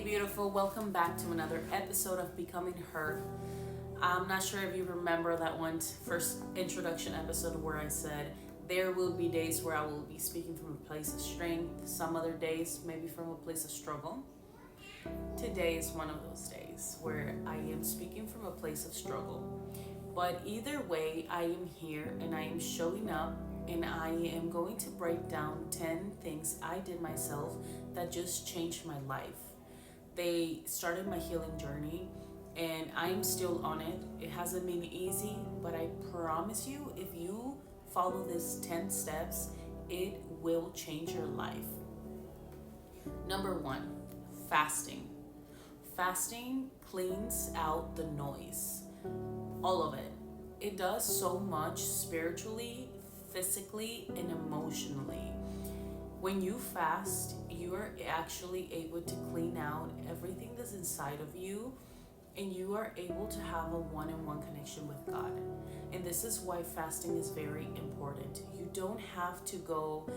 beautiful. Welcome back to another episode of Becoming Her. I'm not sure if you remember that first introduction episode where I said there will be days where I will be speaking from a place of strength, some other days maybe from a place of struggle. Today is one of those days where I am speaking from a place of struggle. But either way, I am here and I am showing up and I am going to break down 10 things I did myself that just changed my life. They started my healing journey and I'm still on it. It hasn't been easy, but I promise you, if you follow these 10 steps, it will change your life. Number 1, fasting. Fasting cleans out the noise, all of it. It does so much spiritually, physically, and emotionally. When you fast, you are actually able to clean out everything that's inside of you, and you are able to have a one-on-one connection with God. And this is why fasting is very important. You don't have to go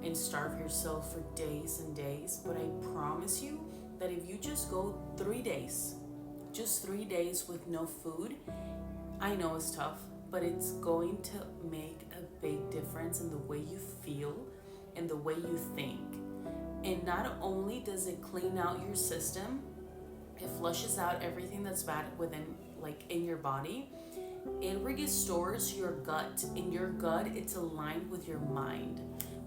and starve yourself for days and days, but I promise you that if you just go 3 days, just 3 days with no food, I know it's tough, but it's going to make a big difference in the way you feel and the way you think. And not only does it clean out your system, it flushes out everything that's bad within, in your body. It restores your gut. In your gut, it's aligned with your mind,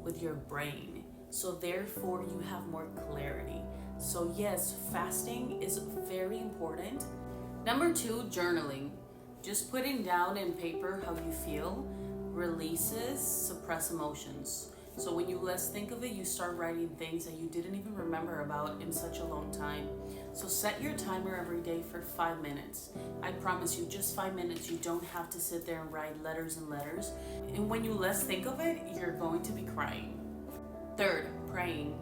with your brain. So therefore, you have more clarity. So yes, fasting is very important. Number 2, journaling. Just putting down in paper how you feel releases suppressed emotions. So when you less think of it, you start writing things that you didn't even remember about in such a long time. So set your timer every day for 5 minutes. I promise you, just 5 minutes. You don't have to sit there and write letters and letters. And when you less think of it, you're going to be crying. 3rd, praying.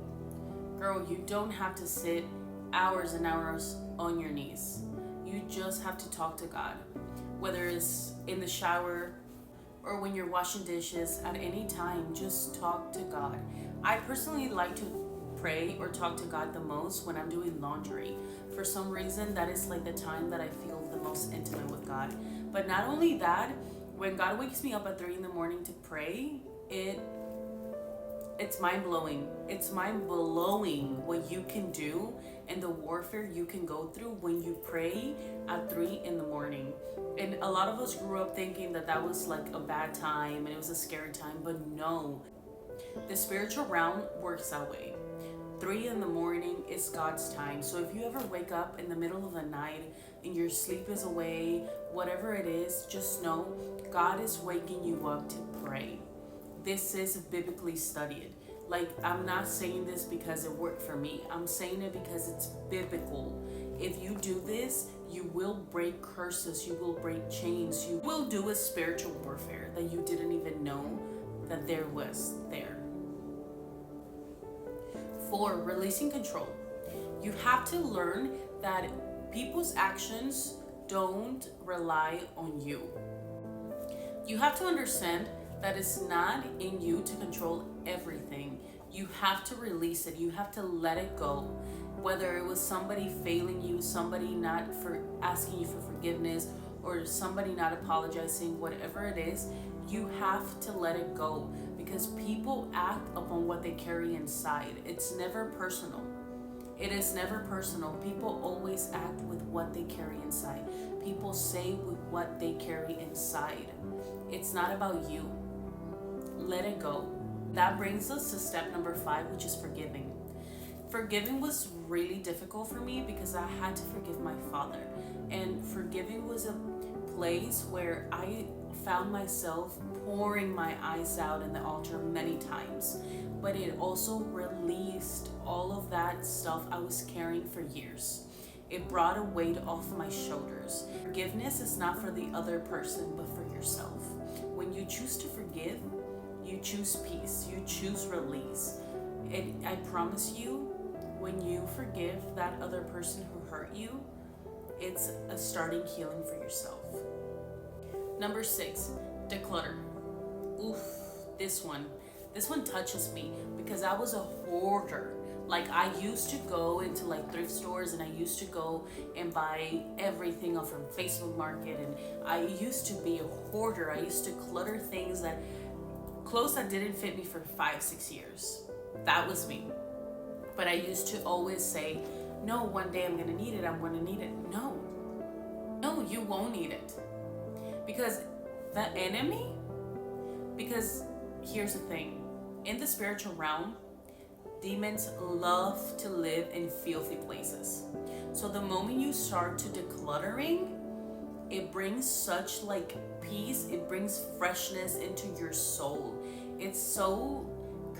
Girl, you don't have to sit hours and hours on your knees. You just have to talk to God. Whether it's in the shower or when you're washing dishes, at any time, just talk to God. I personally like to pray or talk to God the most when I'm doing laundry. For some reason, that is the time that I feel the most intimate with God. But not only that, when God wakes me up at 3 a.m. to pray, it's mind-blowing. It's mind-blowing what you can do and the warfare you can go through when you pray at 3 a.m. And a lot of us grew up thinking that was a bad time and it was a scary time, but no. The spiritual realm works that way. 3 a.m. is God's time. So if you ever wake up in the middle of the night and your sleep is away, whatever it is, just know God is waking you up to pray. This is biblically studied. I'm not saying this because it worked for me. I'm saying it because it's biblical. If you do this, you will break curses, you will break chains, you will do a spiritual warfare that you didn't even know that there was there. 4, releasing control. You have to learn that people's actions don't rely on you. You have to understand that it's not in you to control everything. You have to release it. You have to let it go. Whether it was somebody failing you, somebody not asking you for forgiveness, or somebody not apologizing, whatever it is, you have to let it go, because people act upon what they carry inside. It's never personal. It is never personal. People always act with what they carry inside. People say with what they carry inside. It's not about you. Let it go. That brings us to step number 5, which is forgiving. Forgiving was really difficult for me because I had to forgive my father. And forgiving was a place where I found myself pouring my eyes out in the altar many times. But it also released all of that stuff I was carrying for years. It brought a weight off my shoulders. Forgiveness is not for the other person, but for yourself. When you choose to forgive, you choose peace, you choose release. And I promise you, when you forgive that other person who hurt you, it's a starting healing for yourself. Number 6, declutter. Oof, this one touches me because I was a hoarder. Like, I used to go into like thrift stores, and I used to go and buy everything off from Facebook Market, and I used to be a hoarder. I used to clutter clothes that didn't fit me for 5-6 years. That was me. But I used to always say, no, one day I'm gonna need it, I'm gonna need it. No, you won't need it. Because the enemy, because here's the thing, in the spiritual realm, demons love to live in filthy places. So the moment you start to decluttering, it brings such like peace, it brings freshness into your soul. It's so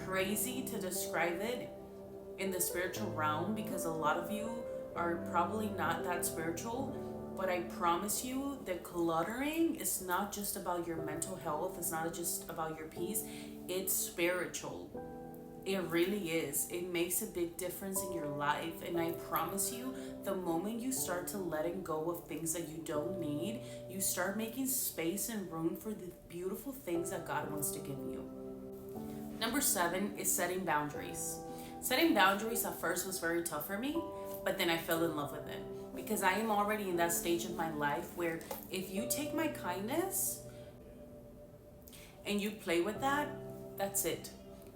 crazy to describe it in the spiritual realm, because a lot of you are probably not that spiritual, but I promise you that cluttering is not just about your mental health, it's not just about your peace, it's spiritual. It really is. It makes a big difference in your life. And I promise you, the moment you start to letting go of things that you don't need, you start making space and room for the beautiful things that God wants to give you. Number 7 is setting boundaries. Setting boundaries at first was very tough for me, but then I fell in love with it. Because I am already in that stage of my life where if you take my kindness and you play with that, that's it.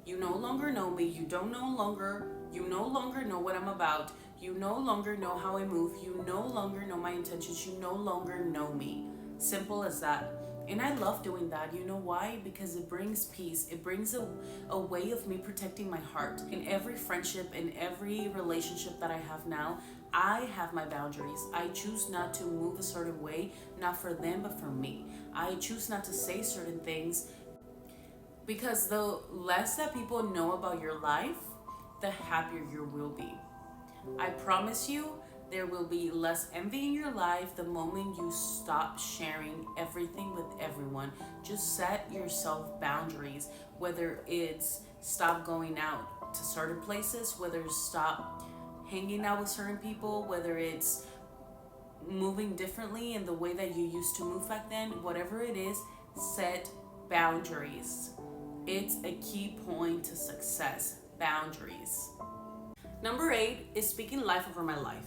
You no longer know me. You no longer know what I'm about. You no longer know how I move. You no longer know my intentions. You no longer know me. Simple as that. And I love doing that. You know why? Because it brings peace. It brings a way of me protecting my heart. In every friendship, in every relationship that I have now, I have my boundaries. I choose not to move a certain way, not for them, but for me. I choose not to say certain things, because the less that people know about your life, the happier you will be. I promise you, there will be less envy in your life the moment you stop sharing everything with everyone. Just set yourself boundaries, whether it's stop going out to certain places, whether it's stop hanging out with certain people, whether it's moving differently in the way that you used to move back then, whatever it is, set boundaries. It's a key point to success, boundaries. Number 8 is speaking life over my life.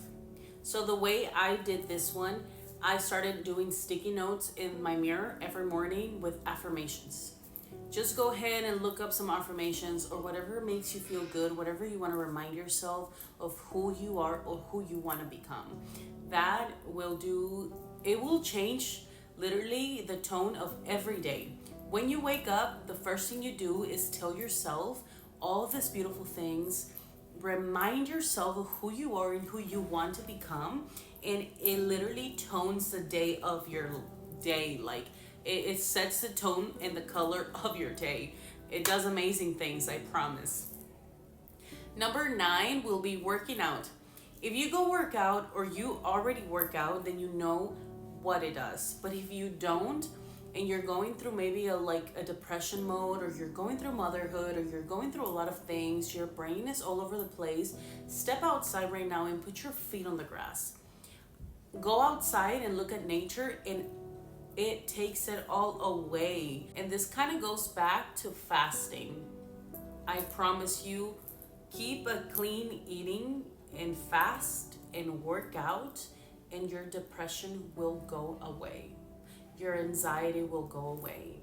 So the way I did this one, I started doing sticky notes in my mirror every morning with affirmations. Just go ahead and look up some affirmations or whatever makes you feel good, whatever you want to remind yourself of who you are or who you want to become. That will do, it will change literally the tone of every day. When you wake up, the first thing you do is tell yourself all of these beautiful things. Remind yourself of who you are and who you want to become. And it literally tones the day of your day. Like it sets the tone and the color of your day. It does amazing things, I promise. Number 9 will be working out. If you go work out or you already work out, then you know what it does. But if you don't, and you're going through maybe a depression mode, or you're going through motherhood, or you're going through a lot of things, your brain is all over the place, step outside right now and put your feet on the grass. Go outside and look at nature, and it takes it all away. And this kind of goes back to fasting. I promise you, keep a clean eating and fast and work out, and your depression will go away. Your anxiety will go away.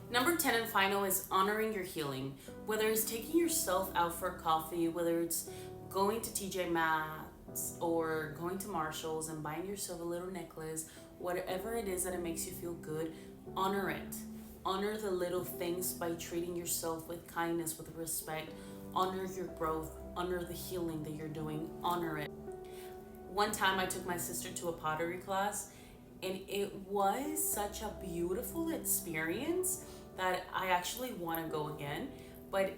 Number 10 and final is honoring your healing. Whether it's taking yourself out for coffee, whether it's going to TJ Maxx or going to Marshall's and buying yourself a little necklace, whatever it is that it makes you feel good, honor it. Honor the little things by treating yourself with kindness, with respect. Honor your growth, honor the healing that you're doing, honor it. One time I took my sister to a pottery class, and it was such a beautiful experience that I actually want to go again. But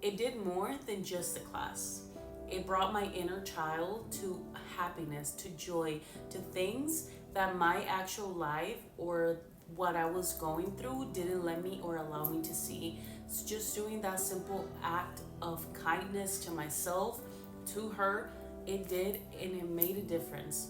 it did more than just the class. It brought my inner child to happiness, to joy, to things that my actual life or what I was going through didn't let me or allow me to see. So just doing that simple act of kindness to myself, to her, it did, and it made a difference.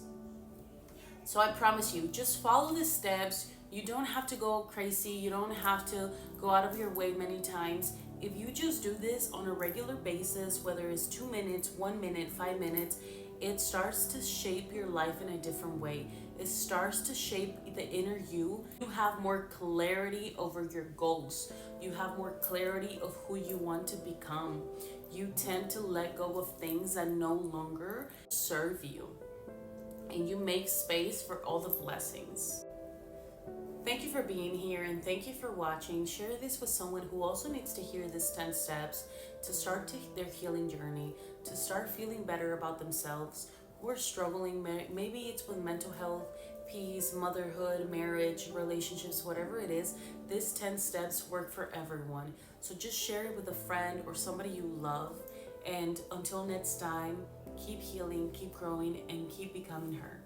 So I promise you, just follow the steps. You don't have to go crazy. You don't have to go out of your way many times. if you just do this on a regular basis, whether it's 2 minutes, 1 minute, 5 minutes, it starts to shape your life in a different way. It starts to shape the inner you. You have more clarity over your goals. You have more clarity of who you want to become. You tend to let go of things that no longer serve you. And you make space for all the blessings. Thank you for being here and thank you for watching. Share this with someone who also needs to hear this 10 steps to start their healing journey, to start feeling better about themselves, who are struggling. Maybe it's with mental health, peace, motherhood, marriage, relationships, whatever it is. This 10 steps work for everyone. So just share it with a friend or somebody you love. And until next time, keep healing, keep growing, and keep becoming her.